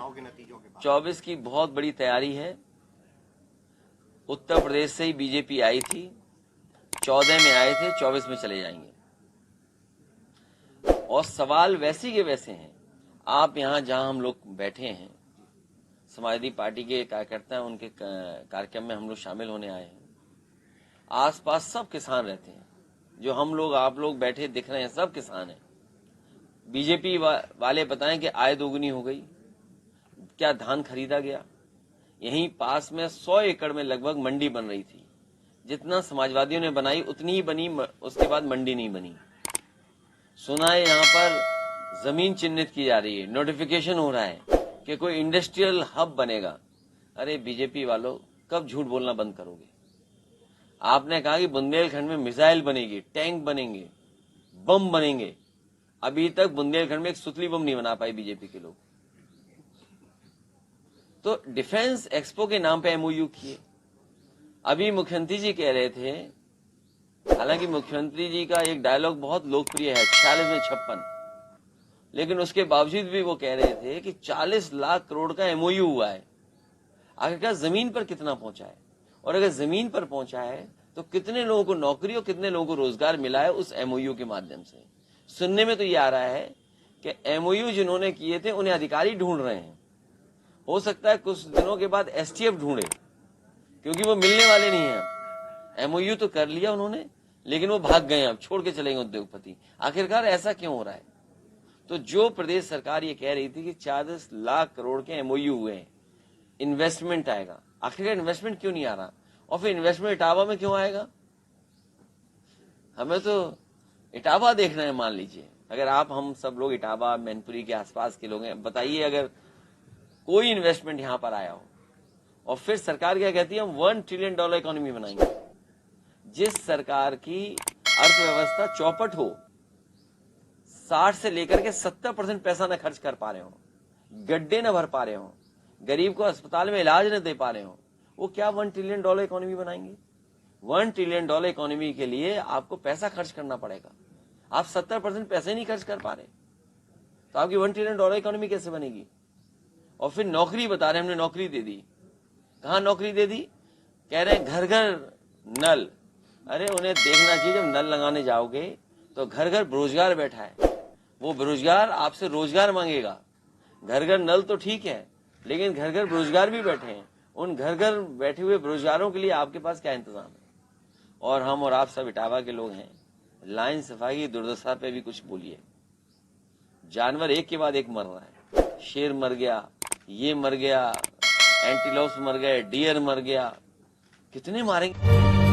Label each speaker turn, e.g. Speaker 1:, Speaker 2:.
Speaker 1: चुनाव के नतीजों के बाद?
Speaker 2: 24 की बहुत बड़ी तैयारी है। उत्तर प्रदेश से ही बीजेपी आई थी, 14 में आए थे, 24 में चले जाएंगे। और सवाल वैसे के वैसे हैं। आप यहाँ जहां हम लोग बैठे हैं, समाजवादी पार्टी के कार्यकर्ता हैं, उनके कार्यक्रम में हम लोग शामिल होने आए हैं। आसपास सब किसान रहते हैं, जो हम लोग आप लोग बैठे दिख रहे हैं, सब किसान हैं। बीजेपी वाले बताएं कि आय दोगुनी हो गई, क्या धान खरीदा गया। यहीं पास में 100 एकड़ में लगभग मंडी बन रही थी। जितना समाजवादियों ने बनाई उतनी ही बनी, उसके बाद मंडी नहीं बनी। सुना है यहाँ पर जमीन चिन्हित की जा रही है, नोटिफिकेशन हो रहा है कि कोई इंडस्ट्रियल हब बनेगा। अरे बीजेपी वालों, कब झूठ बोलना बंद करोगे? आपने कहा कि बुंदेलखंड में मिसाइल बनेगी, टैंक बनेंगे, बम बनेंगे। अभी तक बुंदेलखंड में एक सुतली बम नहीं बना पाए बीजेपी के लोग। तो डिफेंस एक्सपो के नाम पे एमओयू किए। अभी मुख्यमंत्री जी कह रहे थे, हालांकि मुख्यमंत्री जी का एक डायलॉग बहुत लोकप्रिय है, 46 में 56, लेकिन उसके बावजूद भी वो कह रहे थे कि 40 लाख करोड़ का एमओयू हुआ है। आखिरकार जमीन पर कितना पहुंचा है? और अगर जमीन पर पहुंचा है तो कितने लोगों को नौकरी और कितने लोगों को रोजगार मिला है उस एमओयू के माध्यम से? सुनने में तो ये आ रहा है कि एमओयू जिन्होंने किए थे उन्हें अधिकारी ढूंढ रहे हैं। हो सकता है कुछ दिनों के बाद एसटीएफ ढूंढे, क्योंकि वो मिलने वाले नहीं है। एमओयू तो कर लिया उन्होंने, लेकिन वो भाग गए, अब छोड़ के चले गए उद्योगपति। आखिरकार ऐसा क्यों हो रहा है? तो जो प्रदेश सरकार ये कह रही थी कि 40 लाख करोड़ के एमओयू हुए हैं, इन्वेस्टमेंट आएगा, आखिरकार इन्वेस्टमेंट क्यों नहीं आ रहा? और फिर इन्वेस्टमेंट इटावा में क्यों आएगा? हमें तो इटावा देखना है। मान लीजिए अगर आप हम सब लोग इटावा मैनपुरी के आसपास के लोग हैं, बताइए अगर कोई इन्वेस्टमेंट यहां पर आया हो और फिर सरकार क्या कहती है, हम $1 ट्रिलियन इकोनॉमी बनाएंगे। जिस सरकार की अर्थव्यवस्था चौपट हो, 60 से लेकर के 70% पैसा न खर्च कर पा रहे हो, गड्ढे न भर पा रहे हो, गरीब को अस्पताल में इलाज न दे पा रहे हो, वो क्या $1 ट्रिलियन इकोनॉमी बनाएंगे? $1 ट्रिलियन इकोनॉमी के लिए आपको पैसा खर्च करना पड़ेगा। आप 70% पैसे नहीं खर्च कर पा रहे, तो आपकी $1 ट्रिलियन इकोनॉमी कैसे बनेगी? और फिर नौकरी बता रहे, हमने नौकरी दे दी। कहां नौकरी दे दी? कह रहे हैं घर घर नल। अरे उन्हें देखना चाहिए, जब नल लगाने जाओगे तो घर घर बेरोजगार बैठा है, वो बेरोजगार आपसे रोजगार मांगेगा। घर घर नल तो ठीक है, लेकिन घर घर बेरोजगार भी बैठे हैं। उन घर घर बैठे हुए बेरोजगारों के लिए आपके पास क्या इंतजाम है? और हम और आप सब इटावा के लोग हैं, लाइन सफाई की दुर्दशा पे भी कुछ बोलिए। जानवर एक के बाद एक मर रहा है। शेर मर गया, ये मर गया, एंटीलोप्स मर गए, डियर मर गया, कितने मारेंगे?